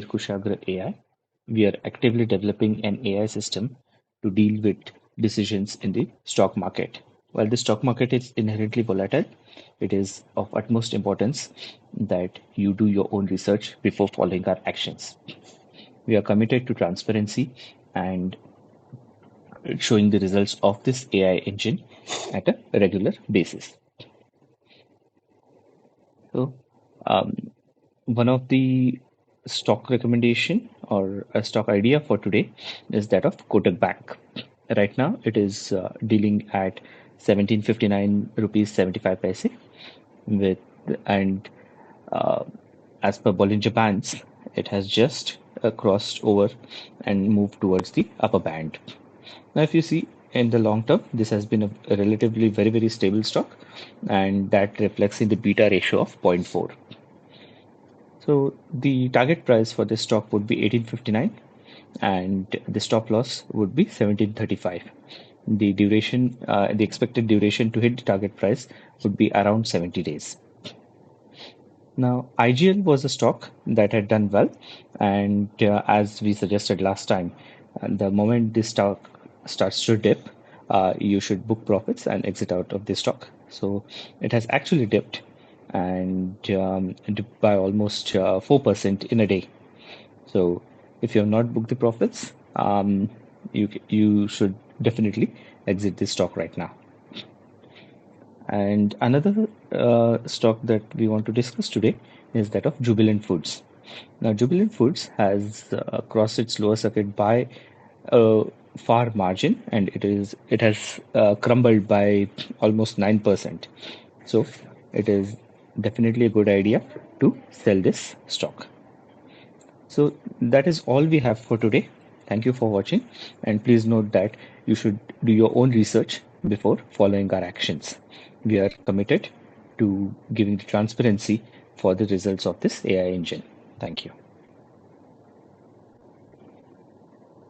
Kushagra AI. We are actively developing an AI system to deal with decisions in the stock market. While the stock market is inherently volatile, it is of utmost importance that you do your own research before following our actions. We are committed to transparency and showing the results of this AI engine at a regular basis. So, um, one of the stock recommendation or a stock idea for today is that of Kotak Bank. Right now, it is dealing at 1759 rupees 75 paise with and uh, as per Bollinger Bands, it has just crossed over and moved towards the upper band. Now, if you see in the long term, this has been a relatively very stable stock, and that reflects in the beta ratio of zero point 0.4. So the target price for this stock would be 1859 and the stop loss would be 1735. The expected duration to hit the target price would be around 70 days. Now, IGL was a stock that had done well, and as we suggested last time, the moment this stock starts to dip, you should book profits and exit out of the stock. So it has actually dipped and dipped by almost 4% in a day. So if you have not booked the profits, you should definitely exit this stock right now. And another stock that we want to discuss today is that of Jubilant Foods. Now, Jubilant Foods has crossed its lower circuit by a far margin, and it has crumbled by almost 9%. So, it is definitely a good idea to sell this stock. So that is all we have for today. Thank you for watching, and please note that you should do your own research before following our actions. We are committed to giving the transparency for the results of this AI engine. Thank you.